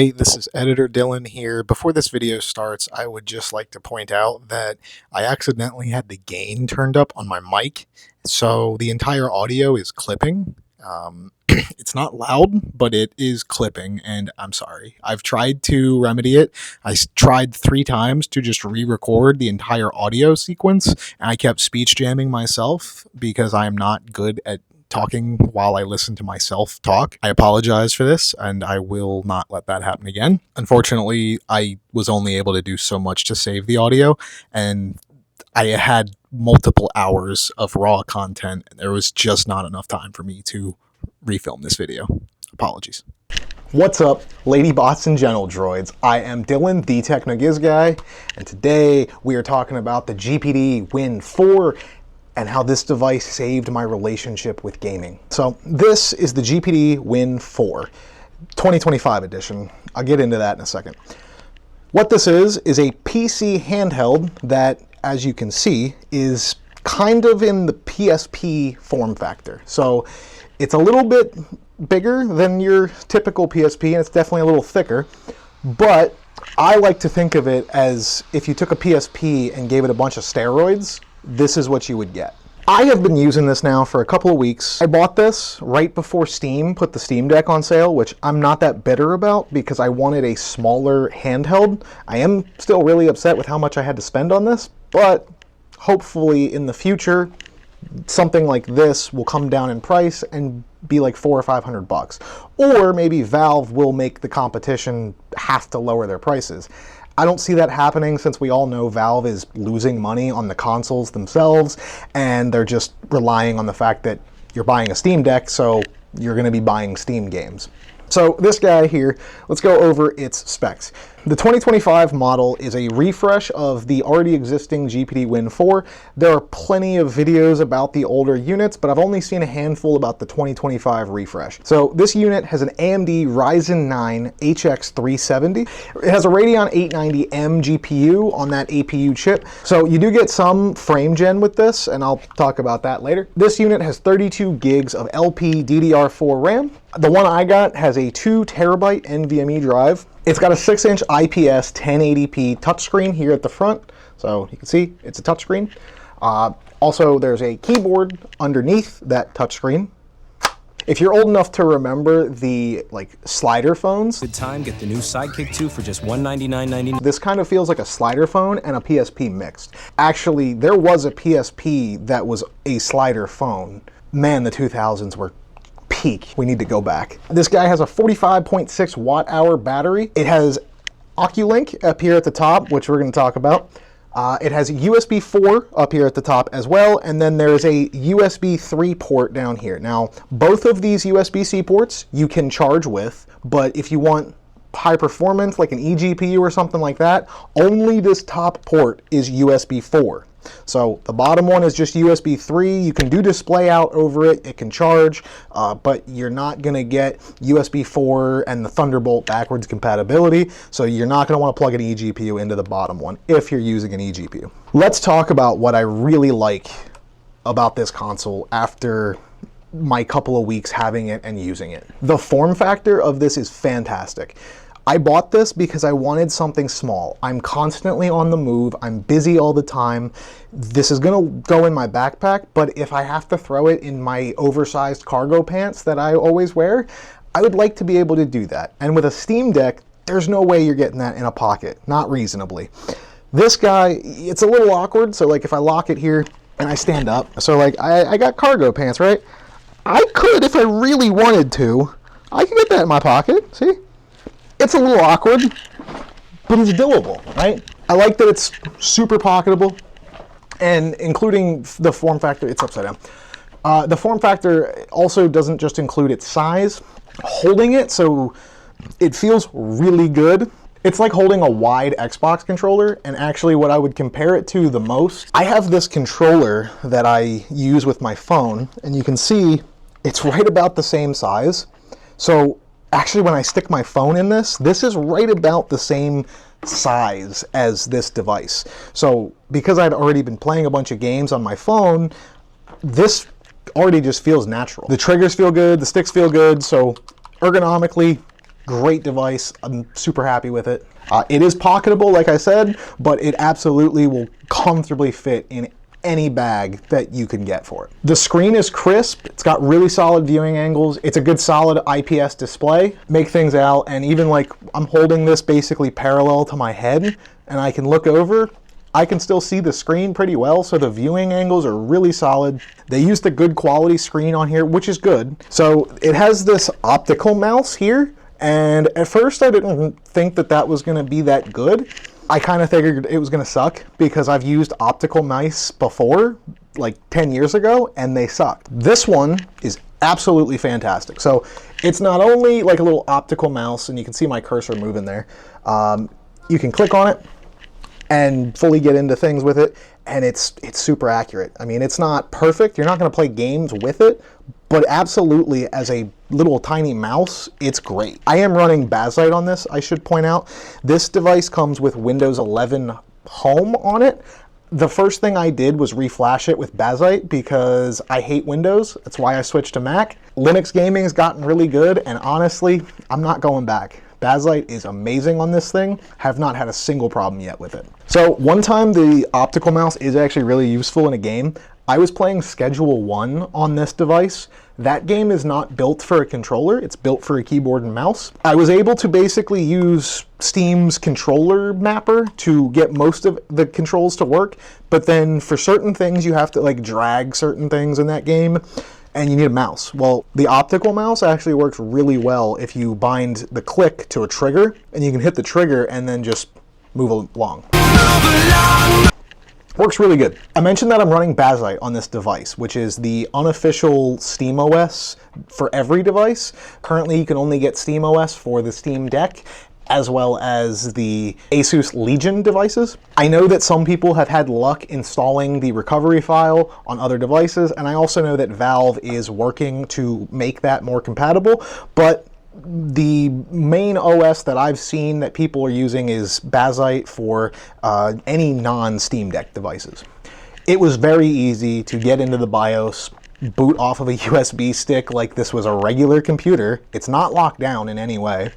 Hey, this is Editor Dylan here. Before this video starts, I would just like to point out that I accidentally had the gain turned up on my mic, so the entire audio is clipping. It's not loud, but it is clipping, and I'm sorry. I've tried to remedy it. I tried 3 times to just re-record the entire audio sequence, and I kept speech jamming myself because I am not good at talking while I listen to myself talk. I apologize for this, and I will not let that happen again. Unfortunately, I was only able to do so much to save the audio, and I had multiple hours of raw content, and there was just not enough time for me to refilm this video. Apologies. What's up, lady bots and gentle droids? I am Dylan, the TechnoGiz guy, and today we are talking about the GPD Win 4 and how this device saved my relationship with gaming. So this is the GPD Win 4, 2025 edition. I'll get into that in a second. What this is a PC handheld that, as you can see, is kind of in the PSP form factor. So it's a little bit bigger than your typical PSP, and it's definitely a little thicker, but I like to think of it as if you took a PSP and gave it a bunch of steroids, this is what you would get. I have been using this now for a couple of weeks. I bought this right before Steam put the Steam Deck on sale, which I'm not that bitter about because I wanted a smaller handheld. I am still really upset with how much I had to spend on this, but hopefully in the future, something like this will come down in price and be like $400 or $500. Or maybe Valve will make the competition have to lower their prices. I don't see that happening since we all know Valve is losing money on the consoles themselves, and they're just relying on the fact that you're buying a Steam Deck, so you're going to be buying Steam games. So this guy here, let's go over its specs. The 2025 model is a refresh of the already existing GPD Win 4. There are plenty of videos about the older units, but I've only seen a handful about the 2025 refresh. So this unit has an AMD Ryzen 9 HX 370. It has a Radeon 890M GPU on that APU chip. So you do get some frame gen with this, and I'll talk about that later. This unit has 32 gigs of LPDDR4 RAM. The one I got has a 2 terabyte NVMe drive. It's got a 6-inch IPS 1080p touchscreen here at the front, so you can see it's a touchscreen. Also, there's a keyboard underneath that touchscreen. If you're old enough to remember the slider phones, Good time, get the new Sidekick 2 for just $199.99. this kind of feels like a slider phone and a PSP mixed. Actually, there was a PSP that was a slider phone. Man, the 2000s were peak. We need to go back. This guy has a 45.6 watt hour battery. It has Oculink up here at the top, which we're going to talk about. It has USB 4 up here at the top as well, and then there's a USB 3 port down here. Now, both of these USB-C ports you can charge with, but if you want high performance, like an eGPU or something like that, only this top port is USB 4. So the bottom one is just USB 3. You can do display out over it. It can charge, but you're not going to get USB 4 and the Thunderbolt backwards compatibility. So you're not going to want to plug an eGPU into the bottom one if you're using an eGPU. Let's talk about what I really like about this console after my couple of weeks having it and using it. The form factor of this is fantastic. I bought this because I wanted something small. I'm constantly on the move. I'm busy all the time. This is going to go in my backpack, but if I have to throw it in my oversized cargo pants that I always wear, I would like to be able to do that. And with a Steam Deck, there's no way you're getting that in a pocket, not reasonably. This guy, it's a little awkward, so if I lock it here and I stand up, so I got cargo pants, right? I could, if I really wanted to, I could get that in my pocket, see? It's a little awkward, but it's doable, right? I like that it's super pocketable, and including the form factor, it's upside down. The form factor also doesn't just include its size, holding it, so it feels really good. It's like holding a wide Xbox controller, and actually what I would compare it to the most, I have this controller that I use with my phone, and you can see it's right about the same size. So actually, when I stick my phone in this is right about the same size as this device. So because I'd already been playing a bunch of games on my phone, this already just feels natural. The triggers feel good, the sticks feel good, so ergonomically, Great device. I'm super happy with it. It is pocketable, like I said, but it absolutely will comfortably fit in any bag that you can get for it. The screen is crisp. It's got really solid viewing angles. It's a good solid IPS display. Make things out, and even like I'm holding this basically parallel to my head, and I can look over. I can still see the screen pretty well, so the viewing angles are really solid. They used a good quality screen on here, which is good. So it has this optical mouse here, and at first I didn't think that that was gonna be that good. I kind of figured it was gonna suck because I've used optical mice before, like 10 years ago, and they sucked. This one is absolutely fantastic. So it's not only like a little optical mouse, and you can see my cursor moving there. You can click on it and fully get into things with it, and it's super accurate. I mean, it's not perfect. You're not gonna play games with it, but absolutely as a little tiny mouse, it's great. I am running Bazite on this, I should point out. This device comes with Windows 11 Home on it. The first thing I did was reflash it with Bazite because I hate Windows. That's why I switched to Mac. Linux gaming has gotten really good, and honestly, I'm not going back. Bazite is amazing on this thing. Have not had a single problem yet with it. So one time the optical mouse is actually really useful in a game. I was playing Schedule 1 on this device. That game is not built for a controller, it's built for a keyboard and mouse. I was able to basically use Steam's controller mapper to get most of the controls to work, but then for certain things you have to like drag certain things in that game, and you need a mouse. Well, the optical mouse actually works really well if you bind the click to a trigger, and you can hit the trigger and then just move along. Works really good. I mentioned that I'm running Bazite on this device, which is the unofficial SteamOS for every device. Currently, you can only get SteamOS for the Steam Deck, as well as the Asus Legion devices. I know that some people have had luck installing the recovery file on other devices, and I also know that Valve is working to make that more compatible, but the main OS that I've seen that people are using is Bazite for any non-Steam Deck devices. It was very easy to get into the BIOS, boot off of a USB stick like this was a regular computer. It's not locked down in any way.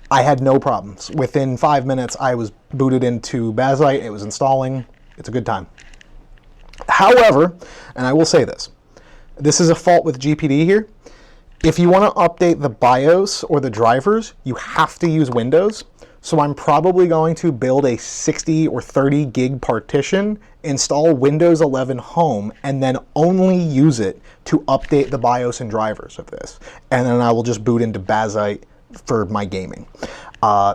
I had no problems. Within 5 minutes, I was booted into Bazite. It was installing. It's a good time. However, and I will say this is a fault with GPD here. If you want to update the BIOS or the drivers, you have to use Windows. So I'm probably going to build a 60 or 30 gig partition, install Windows 11 Home, and then only use it to update the BIOS and drivers of this. And then I will just boot into Bazite for my gaming.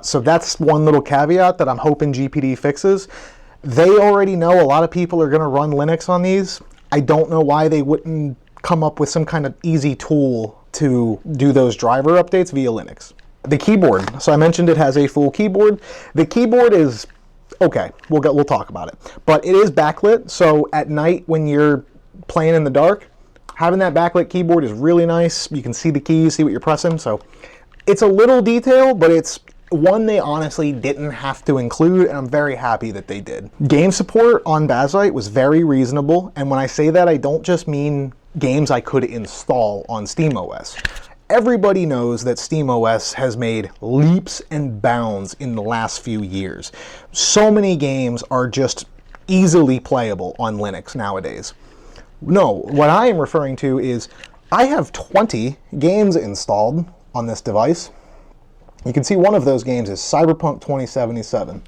So that's one little caveat that I'm hoping GPD fixes. They already know a lot of people are going to run Linux on these. I don't know why they wouldn't come up with some kind of easy tool to do those driver updates via Linux. The keyboard. So I mentioned it has a full keyboard. The keyboard is okay. We'll talk about it. But it is backlit, so at night when you're playing in the dark, having that backlit keyboard is really nice. You can see the keys, see what you're pressing. So it's a little detail, but it's one they honestly didn't have to include, and I'm very happy that they did. Game support on Bazite was very reasonable, and when I say that, I don't just mean games I could install on SteamOS. Everybody knows that SteamOS has made leaps and bounds in the last few years. So many games are just easily playable on Linux nowadays. No, what I am referring to is I have 20 games installed on this device. You can see one of those games is Cyberpunk 2077.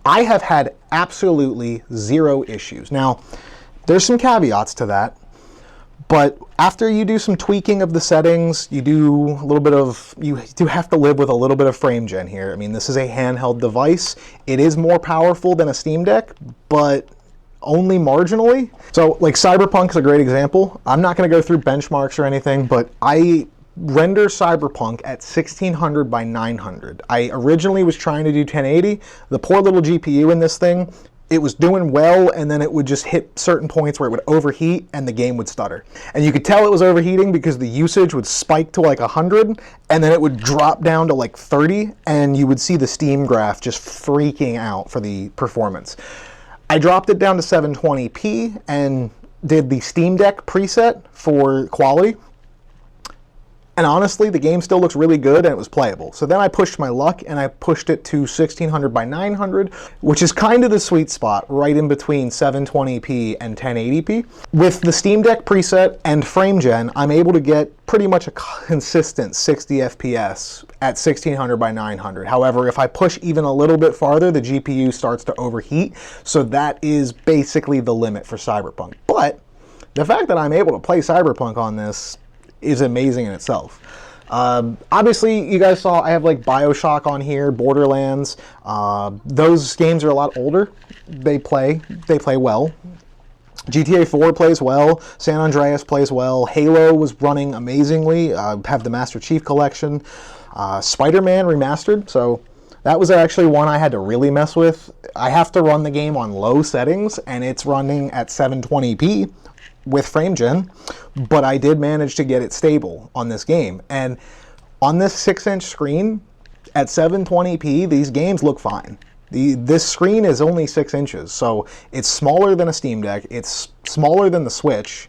I have had absolutely zero issues. Now, there's some caveats to that, but after you do some tweaking of the settings, you do have to live with a little bit of frame gen here. I mean, this is a handheld device. It is more powerful than a Steam Deck, but only marginally. So like Cyberpunk is a great example. I'm not going to go through benchmarks or anything, but I render Cyberpunk at 1600 by 900. I originally was trying to do 1080. The poor little GPU in this thing, it was doing well, and then it would just hit certain points where it would overheat and the game would stutter. And you could tell it was overheating because the usage would spike to like 100 and then it would drop down to like 30, and you would see the Steam graph just freaking out for the performance. I dropped it down to 720p and did the Steam Deck preset for quality. And honestly, the game still looks really good and it was playable. So then I pushed my luck and I pushed it to 1600 by 900, which is kind of the sweet spot right in between 720p and 1080p. With the Steam Deck preset and frame gen, I'm able to get pretty much a consistent 60 FPS at 1600 by 900. However, if I push even a little bit farther, the GPU starts to overheat. So that is basically the limit for Cyberpunk. But the fact that I'm able to play Cyberpunk on this is amazing in itself. Obviously, you guys saw I have like BioShock on here, Borderlands. Those games are a lot older. They play well. GTA 4 plays well. San Andreas plays well. Halo was running amazingly. Have the Master Chief Collection. Spider-Man Remastered. So that was actually one I had to really mess with. I have to run the game on low settings, and it's running at 720p. With frame gen, but I did manage to get it stable on this game. And on this 6-inch screen at 720p, these games look fine. This screen is only 6 inches, so it's smaller than a Steam Deck, it's smaller than the Switch.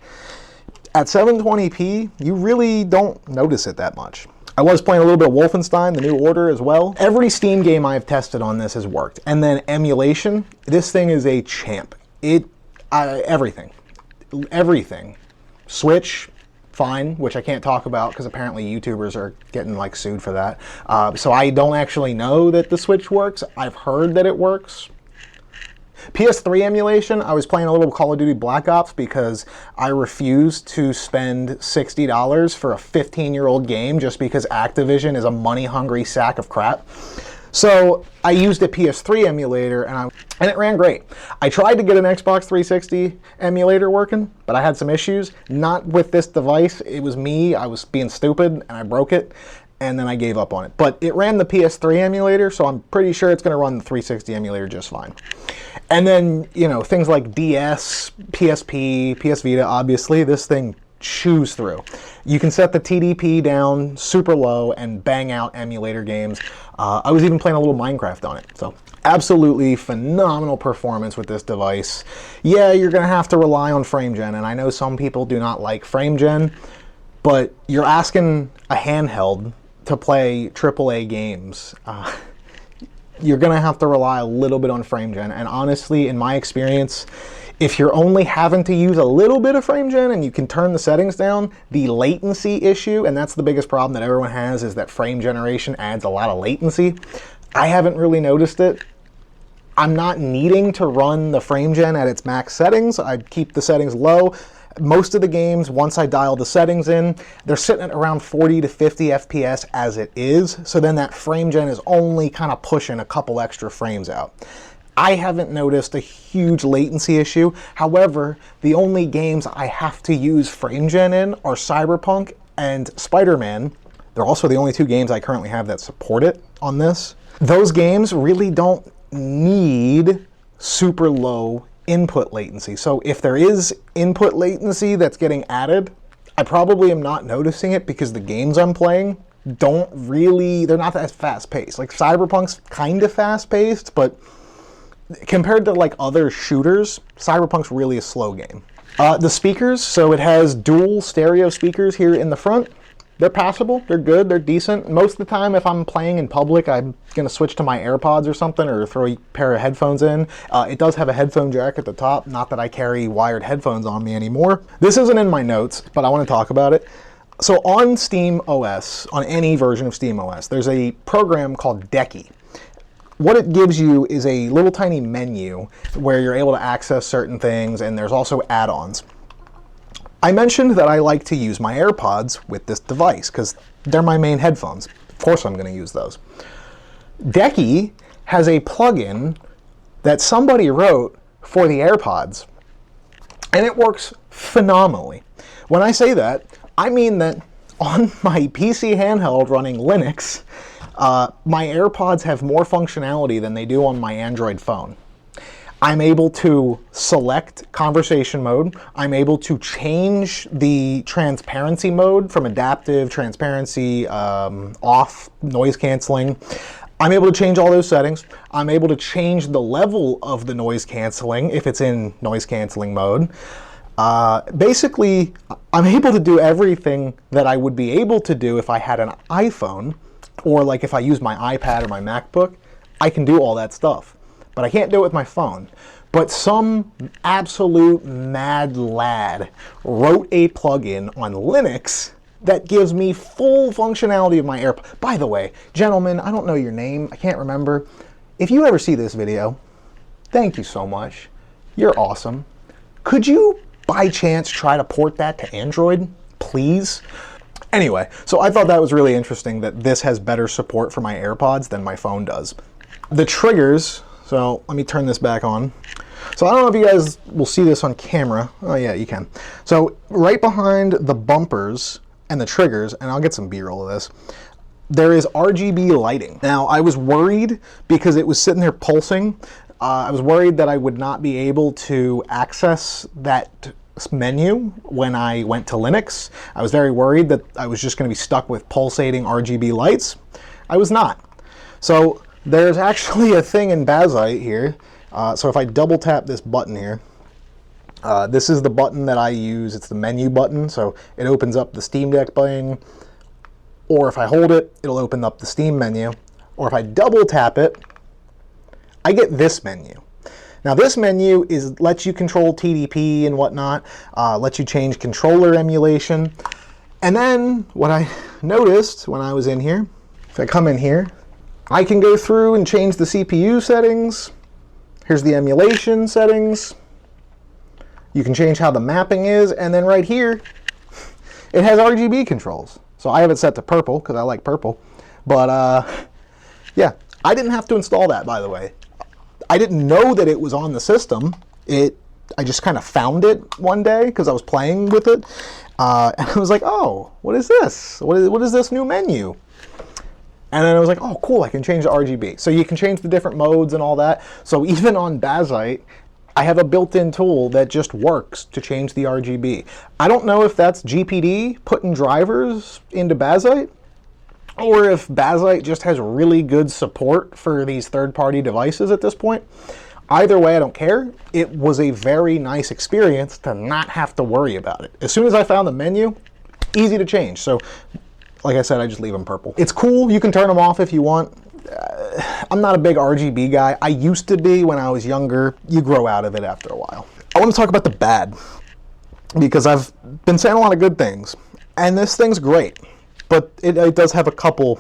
At 720p, you really don't notice it that much. I was playing a little bit of Wolfenstein, The New Order as well. Every Steam game I've tested on this has worked. And then emulation, this thing is a champ. Everything. Switch, fine, which I can't talk about because apparently YouTubers are getting like sued for that. So I don't actually know that the Switch works. I've heard that it works. PS3 emulation, I was playing a little Call of Duty Black Ops because I refused to spend $60 for a 15-year-old game just because Activision is a money-hungry sack of crap. So I used a PS3 emulator and it ran great. I tried to get an Xbox 360 emulator working, but I had some issues. Not with this device. It was me. I was being stupid and I broke it, and then I gave up on it. But it ran the PS3 emulator, so I'm pretty sure it's going to run the 360 emulator just fine. And then, you know, things like DS, PSP, PS Vita, obviously, this thing chews through. You can set the TDP down super low and bang out emulator games. I was even playing a little Minecraft on it. So absolutely phenomenal performance with this device. Yeah, you're going to have to rely on frame gen, and I know some people do not like frame gen, but you're asking a handheld to play AAA games. You're going to have to rely a little bit on frame gen, and honestly, in my experience, if you're only having to use a little bit of frame gen and you can turn the settings down, the latency issue, and that's the biggest problem that everyone has, is that frame generation adds a lot of latency. I haven't really noticed it. I'm not needing to run the frame gen at its max settings. I keep the settings low. Most of the games, once I dial the settings in, they're sitting at around 40 to 50 FPS as it is. So then that frame gen is only kind of pushing a couple extra frames out. I haven't noticed a huge latency issue. However, the only games I have to use frame gen in are Cyberpunk and Spider-Man. They're also the only two games I currently have that support it on this. Those games really don't need super low input latency. So if there is input latency that's getting added, I probably am not noticing it because the games I'm playing they're not as fast paced. Like Cyberpunk's kind of fast paced, but compared to like other shooters, Cyberpunk's really a slow game. The speakers, so it has dual stereo speakers here in the front. They're passable, they're good, they're decent. Most of the time if I'm playing in public, I'm gonna switch to my AirPods or something or throw a pair of headphones in. It does have a headphone jack at the top, not that I carry wired headphones on me anymore. This isn't in my notes, but I wanna talk about it. So on Steam OS, on any version of Steam OS, there's a program called Decky. What it gives you is a little tiny menu where you're able to access certain things, and there's also add-ons. I mentioned that I like to use my AirPods with this device because they're my main headphones. Of course I'm going to use those. Decky has a plugin that somebody wrote for the AirPods, and it works phenomenally. When I say that, I mean that on my PC handheld running Linux, my AirPods have more functionality than they do on my Android phone. I'm able to select conversation mode. I'm able to change the transparency mode from adaptive, transparency, off, noise canceling. I'm able to change all those settings. I'm able to change the level of the noise canceling if it's in noise canceling mode. Basically, I'm able to do everything that I would be able to do if I had an iPhone, or like if I use my iPad or my MacBook. I can do all that stuff, but I can't do it with my phone. But some absolute mad lad wrote a plugin on Linux that gives me full functionality of my AirPods. By the way, gentlemen, I don't know your name, I can't remember. If you ever see this video, thank you so much. You're awesome. Could you, by chance, try to port that to Android, please? Anyway, so I thought that was really interesting that this has better support for my AirPods than my phone does. The triggers, so let me turn this back on. So I don't know if you guys will see this on camera. Oh yeah, you can. So right behind the bumpers and the triggers, and I'll get some B-roll of this, there is RGB lighting. Now, I was worried because it was sitting there pulsing. I was worried that I would not be able to access that menu when I went to Linux. I was very worried that I was just going to be stuck with pulsating RGB lights. I was not. So there's actually a thing in Bazite here. So if I double tap this button here, this is the button that I use. It's the menu button. So it opens up the Steam Deck button, or if I hold it, it'll open up the Steam menu. Or if I double tap it, I get this menu. Now this menu lets you control TDP and whatnot, lets you change controller emulation. And then what I noticed when I was in here, if I come in here, I can go through and change the CPU settings. Here's the emulation settings. You can change how the mapping is, and then right here, it has RGB controls. So I have it set to purple because I like purple. But yeah, I didn't have to install that, by the way. I didn't know that it was on the system. I just kind of found it one day because I was playing with it. And I was like, oh, what is this? What is this new menu? And then I was like, oh, cool, I can change the RGB. So you can change the different modes and all that. So even on Bazite, I have a built-in tool that just works to change the RGB. I don't know if that's GPD putting drivers into Bazite, or if Bazite just has really good support for these third-party devices at this point. Either way, I don't care. It was a very nice experience to not have to worry about it. As soon as I found the menu, easy to change. So like I said, I just leave them purple. It's cool. You can turn them off if you want. I'm not a big RGB guy. I used to be when I was younger. You grow out of it after a while. I want to talk about the bad, because I've been saying a lot of good things, and this thing's great, but it does have a couple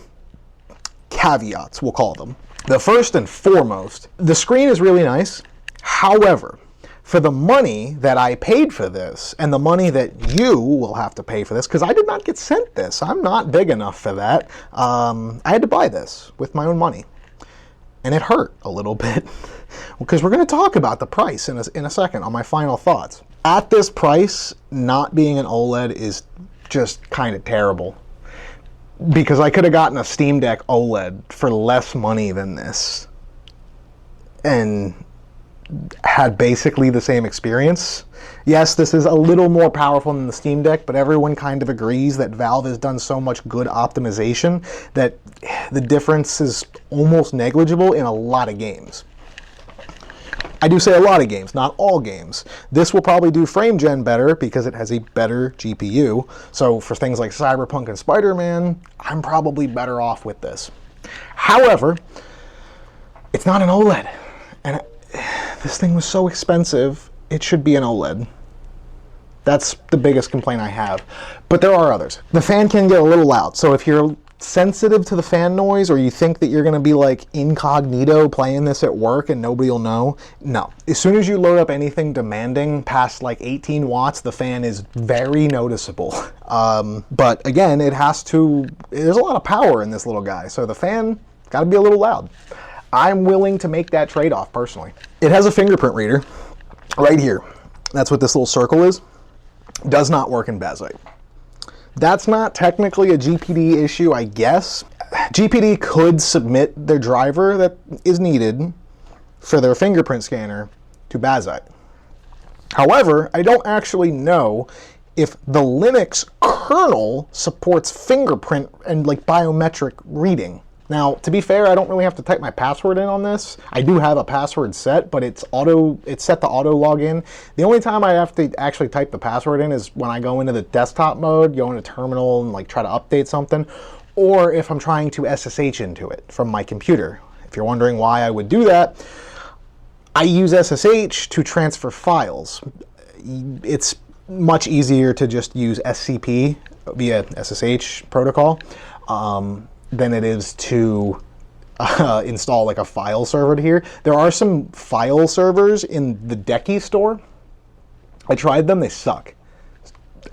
caveats, we'll call them. The first and foremost, the screen is really nice. However, for the money that I paid for this, and the money that you will have to pay for this, because I did not get sent this. I'm not big enough for that. I had to buy this with my own money. And it hurt a little bit, because we're going to talk about the price in a second on my final thoughts. At this price, not being an OLED is just kind of terrible, because I could have gotten a Steam Deck OLED for less money than this and had basically the same experience. Yes, this is a little more powerful than the Steam Deck, but everyone kind of agrees that Valve has done so much good optimization that the difference is almost negligible in a lot of games. I do say a lot of games, not all games. This will probably do frame gen better because it has a better GPU. So for things like Cyberpunk and Spider-Man, I'm probably better off with this. However, it's not an OLED. And this thing was so expensive, it should be an OLED. That's the biggest complaint I have. But there are others. The fan can get a little loud, so if you're sensitive to the fan noise, or you think that you're going to be like incognito playing this at work and nobody will know, no. As soon as you load up anything demanding past like 18 watts, the fan is very noticeable. But again, there's a lot of power in this little guy, so the fan got to be a little loud. I'm willing to make that trade-off personally. It has a fingerprint reader right here. That's what this little circle is. Does not work in Bazite. That's not technically a GPD issue, I guess. GPD could submit their driver that is needed for their fingerprint scanner to Bazite. However, I don't actually know if the Linux kernel supports fingerprint and like biometric reading. Now, to be fair, I don't really have to type my password in on this. I do have a password set, but it's set to auto login. The only time I have to actually type the password in is when I go into the desktop mode, go into terminal and like try to update something, or if I'm trying to SSH into it from my computer. If you're wondering why I would do that, I use SSH to transfer files. It's much easier to just use SCP via SSH protocol than it is to install like a file server to here. There are some file servers in the Decky store. I tried them, they suck.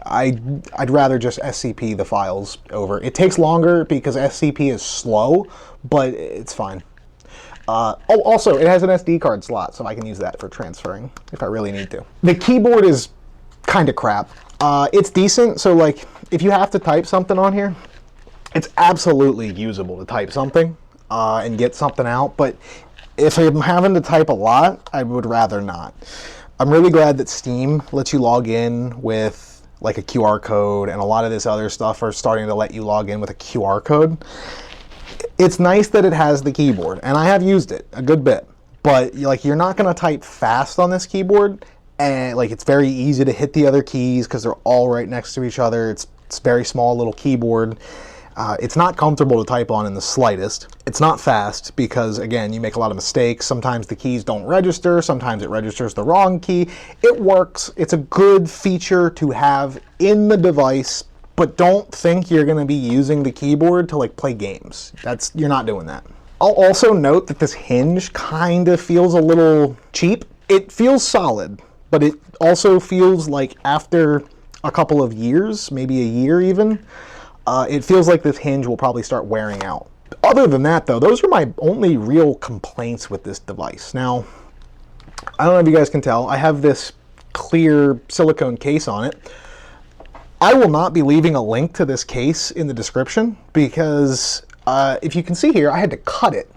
I'd rather just SCP the files over. It takes longer because SCP is slow, but it's fine. Oh, also, it has an SD card slot, so I can use that for transferring if I really need to. The keyboard is kind of crap. It's decent, so like if you have to type something on here, it's absolutely usable to type something and get something out, but if I'm having to type a lot, I would rather not. I'm really glad that Steam lets you log in with like a QR code, and a lot of this other stuff are starting to let you log in with a QR code. It's nice that it has the keyboard, and I have used it a good bit, but like you're not going to type fast on this keyboard, and like it's very easy to hit the other keys because they're all right next to each other. It's very small little keyboard. It's not comfortable to type on in the slightest. It's not fast because, again, you make a lot of mistakes. Sometimes the keys don't register. Sometimes it registers the wrong key. It works. It's a good feature to have in the device, but don't think you're going to be using the keyboard to like play games. You're not doing that. I'll also note that this hinge kind of feels a little cheap. It feels solid, but it also feels like after a couple of years, maybe a year even, it feels like this hinge will probably start wearing out. Other than that, though, those are my only real complaints with this device. Now, I don't know if you guys can tell, I have this clear silicone case on it. I will not be leaving a link to this case in the description because if you can see here, I had to cut it.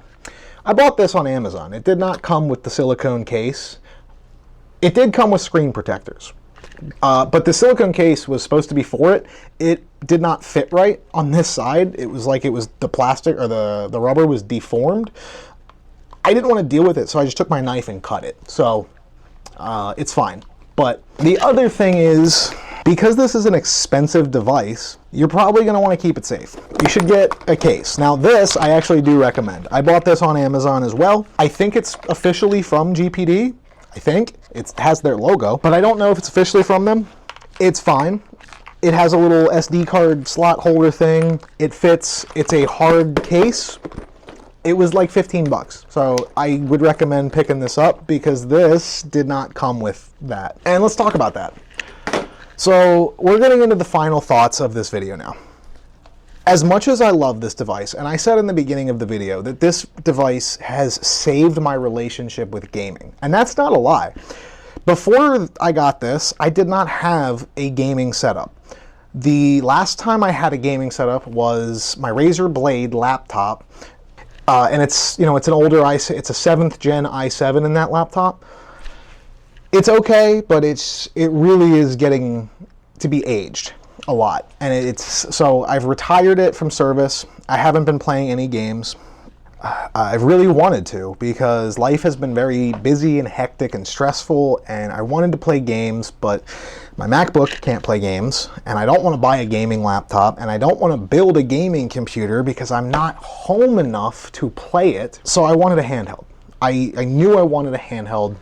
I bought this on Amazon. It did not come with the silicone case. It did come with screen protectors. But the silicone case was supposed to be for it. It did not fit right on this side. It was like the plastic or the rubber was deformed. I didn't want to deal with it, so I just took my knife and cut it. So it's fine. But the other thing is, because this is an expensive device, you're probably going to want to keep it safe. You should get a case. Now this I actually do recommend. I bought this on Amazon as well. I think it's officially from GPD. I think it has their logo, but I don't know if it's officially from them. It's fine. It has a little SD card slot holder thing. It fits. It's a hard case. It was like 15 bucks. So I would recommend picking this up because this did not come with that. And let's talk about that. So we're getting into the final thoughts of this video now. As much as I love this device, and I said in the beginning of the video that this device has saved my relationship with gaming, and that's not a lie. Before I got this, I did not have a gaming setup. The last time I had a gaming setup was my Razer Blade laptop, and it's an older it's a 7th gen i7 in that laptop. It's okay, but it really is getting to be aged a lot, and so I've retired it from service. I haven't been playing any games. I've really wanted to because life has been very busy and hectic and stressful, and I wanted to play games, but my MacBook can't play games, and I don't want to buy a gaming laptop, and I don't want to build a gaming computer because I'm not home enough to play it, so I wanted a handheld. I knew I wanted a handheld,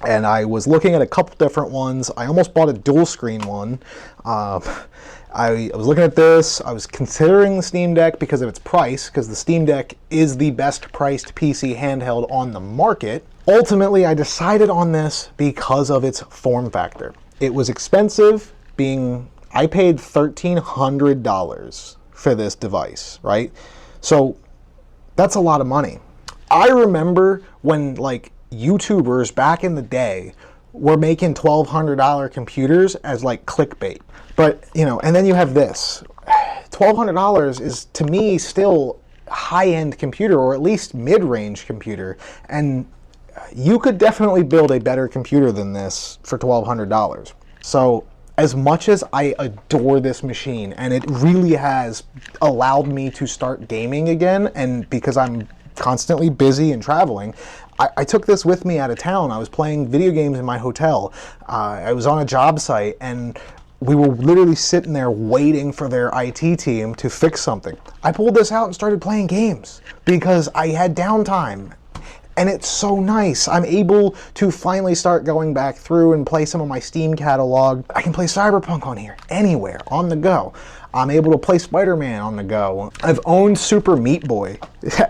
and I was looking at a couple different ones. I almost bought a dual screen one. I was looking at this. I was considering the Steam Deck because of its price, because the Steam Deck is the best priced PC handheld on the market. Ultimately, I decided on this because of its form factor. It was expensive, I paid $1,300 for this device, right? So that's a lot of money. I remember when like YouTubers back in the day were making $1,200 computers as like clickbait. But, and then you have this. $1,200 is, to me, still high-end computer, or at least mid-range computer. And you could definitely build a better computer than this for $1,200. So As much as I adore this machine, and it really has allowed me to start gaming again, and because I'm constantly busy and traveling, I took this with me out of town. I was playing video games in my hotel. I was on a job site, and we were literally sitting there waiting for their IT team to fix something. I pulled this out and started playing games because I had downtime. And it's so nice. I'm able to finally start going back through and play some of my Steam catalog. I can play Cyberpunk on here, anywhere, on the go. I'm able to play Spider-Man on the go. I've owned Super Meat Boy,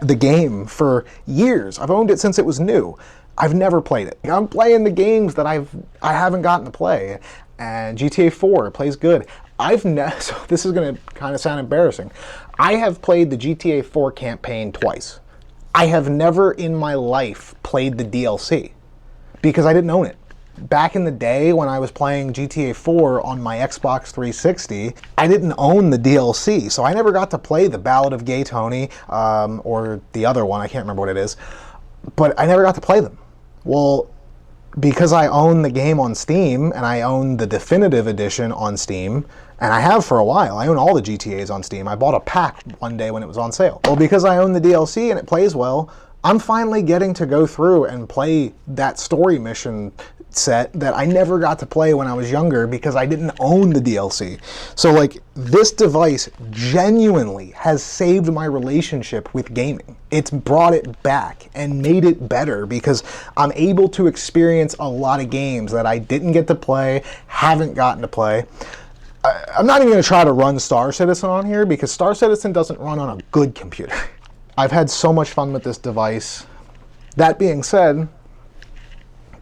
the game, for years. I've owned it since it was new. I've never played it. I'm playing the games that I haven't gotten to play. And GTA 4 plays good. So this is gonna kind of sound embarrassing. I have played the GTA 4 campaign twice. I have never in my life played the DLC because I didn't own it. Back in the day when I was playing GTA 4 on my Xbox 360, I didn't own the DLC, so I never got to play the Ballad of Gay Tony, or the other one, I can't remember what it is, but I never got to play them. Well, because I own the game on Steam, and I own the definitive edition on Steam, and I have for a while. I own all the GTAs on Steam. I bought a pack one day when it was on sale. Well, because I own the DLC and it plays well, I'm finally getting to go through and play that story mission set that I never got to play when I was younger because I didn't own the DLC. So like, this device genuinely has saved my relationship with gaming. It's brought it back and made it better because I'm able to experience a lot of games that I didn't get to play, haven't gotten to play. I'm not even going to try to run Star Citizen on here because Star Citizen doesn't run on a good computer. I've had so much fun with this device. That being said,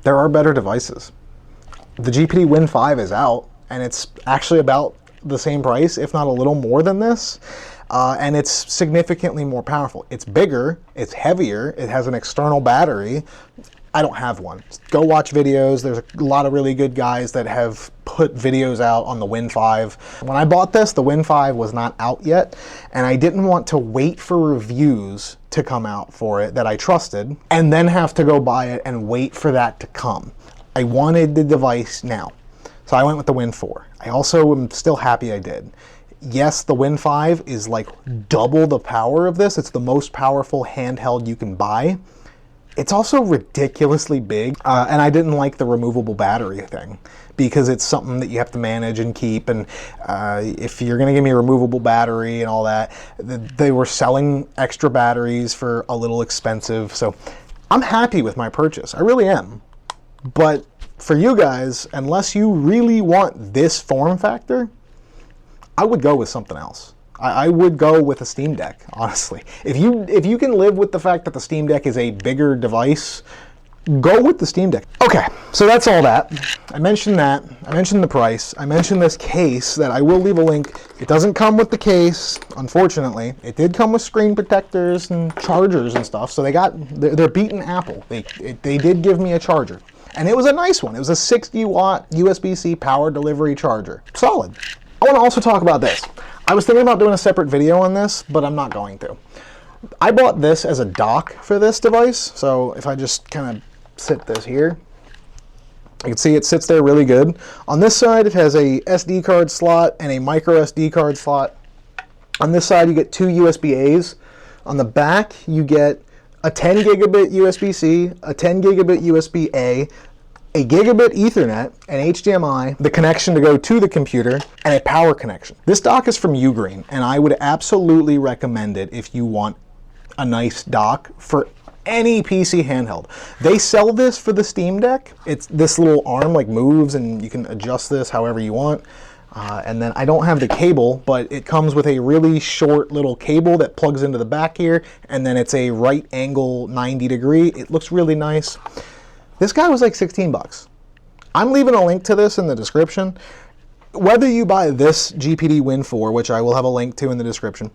there are better devices. The GPD Win 5 is out, and it's actually about the same price, if not a little more than this, and it's significantly more powerful. It's bigger, it's heavier, it has an external battery. I don't have one. Go watch videos. There's a lot of really good guys that have put videos out on the Win 5. When I bought this, the Win 5 was not out yet, and I didn't want to wait for reviews to come out for it that I trusted, and then have to go buy it and wait for that to come. I wanted the device now, so I went with the Win 4. I also am still happy I did. Yes, the Win 5 is like double the power of this. It's the most powerful handheld you can buy. It's also ridiculously big, and I didn't like the removable battery thing because it's something that you have to manage and keep, and if you're going to give me a removable battery and all that, they were selling extra batteries for a little expensive, so I'm happy with my purchase. I really am. But for you guys, unless you really want this form factor, I would go with something else. I would go with a Steam Deck, honestly. If you can live with the fact that the Steam Deck is a bigger device, go with the Steam Deck. Okay, so that's all that. I mentioned that. I mentioned the price. I mentioned this case that I will leave a link. It doesn't come with the case, unfortunately. It did come with screen protectors and chargers and stuff, so they're beating Apple. They did give me a charger. And it was a nice one. It was a 60-watt USB-C power delivery charger. Solid. I want to also talk about this. I was thinking about doing a separate video on this, but I'm not going to. I bought this as a dock for this device, so if I just kind of sit this here, you can see it sits there really good. On this side, it has a SD card slot and a micro SD card slot. On this side, you get two USB-As. On the back, you get a 10 gigabit USB-C, a 10 gigabit USB-A, a gigabit Ethernet, an HDMI, the connection to go to the computer, and a power connection. This dock is from Ugreen, and I would absolutely recommend it if you want a nice dock for any PC handheld. They sell this for the Steam Deck. It's this little arm like moves, and you can adjust this however you want. And then I don't have the cable, but it comes with a really short little cable that plugs into the back here, and then it's a right angle 90 degree. It looks really nice. This guy was like 16 bucks. I'm leaving a link to this in the description. Whether you buy this GPD Win 4, which I will have a link to in the description,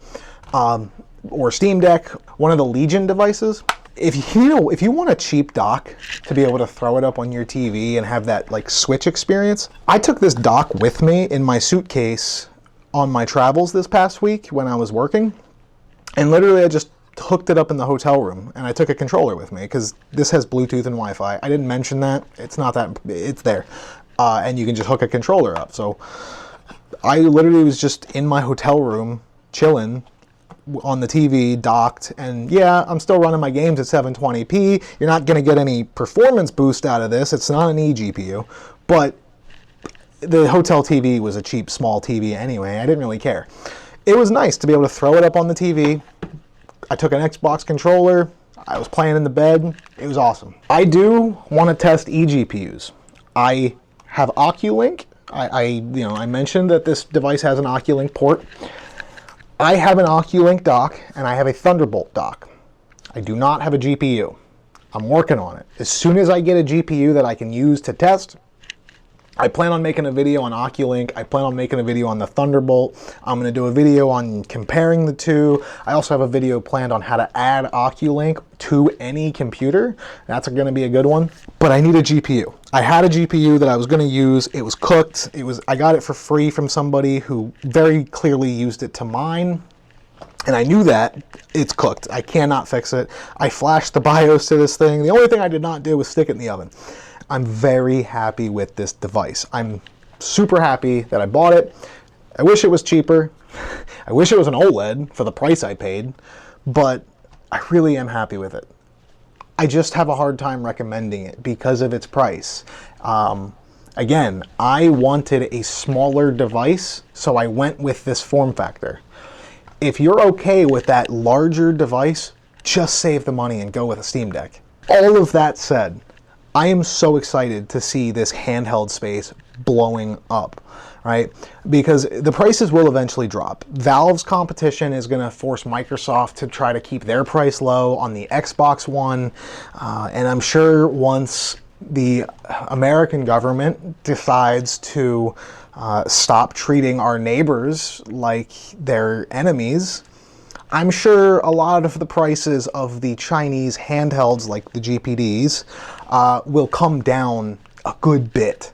or Steam Deck, one of the Legion devices, if you want a cheap dock to be able to throw it up on your TV and have that like Switch experience, I took this dock with me in my suitcase on my travels this past week when I was working, and literally I just hooked it up in the hotel room, and I took a controller with me because this has Bluetooth and Wi-Fi. I didn't mention that. It's not that, it's there. and you can just hook a controller up. So I literally was just in my hotel room chilling on the TV docked, and yeah, I'm still running my games at 720p. You're not going to get any performance boost out of this. It's not an eGPU, but the hotel TV was a cheap small TV anyway. I didn't really care. It was nice to be able to throw it up on the TV. I took an Xbox controller. I was playing in the bed. It was awesome. I do want to test eGPUs. I have Oculink. I mentioned that this device has an Oculink port. I have an Oculink dock and I have a Thunderbolt dock. I do not have a GPU. I'm working on it. As soon as I get a GPU that I can use to test, I plan on making a video on Oculink. I plan on making a video on the Thunderbolt. I'm going to do a video on comparing the two. I also have a video planned on how to add Oculink to any computer. That's going to be a good one. But I need a GPU. I had a GPU that I was going to use. It was cooked. I got it for free from somebody who very clearly used it to mine. And I knew that it's cooked. I cannot fix it. I flashed the BIOS to this thing. The only thing I did not do was stick it in the oven. I'm very happy with this device. I'm super happy that I bought it. I wish it was cheaper. I wish it was an OLED for the price I paid, but I really am happy with it. I just have a hard time recommending it because of its price. Again, I wanted a smaller device, so I went with this form factor. If you're okay with that larger device, just save the money and go with a Steam Deck. All of that said, I am so excited to see this handheld space blowing up, right? Because the prices will eventually drop. Valve's competition is going to force Microsoft to try to keep their price low on the Xbox One. And I'm sure once the American government decides to stop treating our neighbors like their enemies, I'm sure a lot of the prices of the Chinese handhelds like the GPDs will come down a good bit.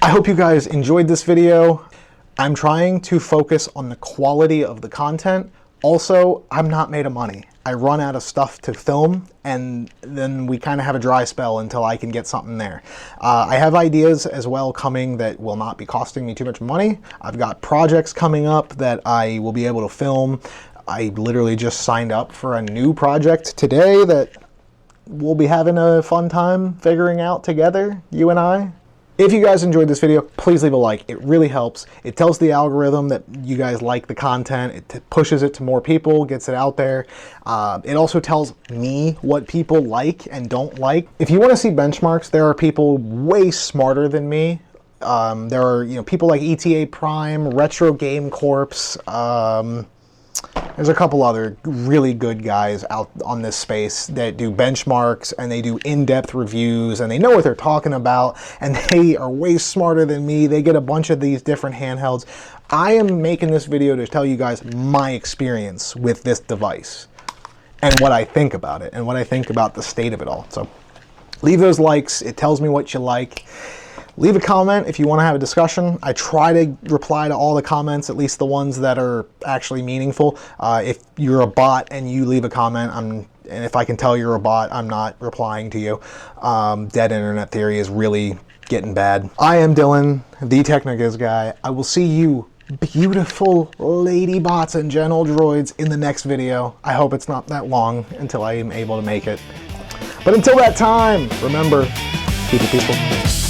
I hope you guys enjoyed this video. I'm trying to focus on the quality of the content. Also, I'm not made of money. I run out of stuff to film, and then we kind of have a dry spell until I can get something there. I have ideas as well coming that will not be costing me too much money. I've got projects coming up that I will be able to film. I literally just signed up for a new project today that we'll be having a fun time figuring out together, you and I. If you guys enjoyed this video, please leave a like. It really helps. It tells the algorithm that you guys like the content. It pushes it to more people, gets it out there. It also tells me what people like and don't like. If you want to see benchmarks, there are people way smarter than me. There are people like ETA Prime, Retro Game Corps. There's a couple other really good guys out on this space that do benchmarks and they do in-depth reviews and they know what they're talking about and they are way smarter than me. They get a bunch of these different handhelds. I am making this video to tell you guys my experience with this device and what I think about it and what I think about the state of it all. So leave those likes. It tells me what you like. Leave a comment if you want to have a discussion. I try to reply to all the comments, at least the ones that are actually meaningful. If you're a bot and you leave a comment, and if I can tell you're a bot, I'm not replying to you. Dead internet theory is really getting bad. I am Dylan, the Technogiz guy. I will see you beautiful lady bots and general droids in the next video. I hope it's not that long until I am able to make it. But until that time, remember, keep it peaceful.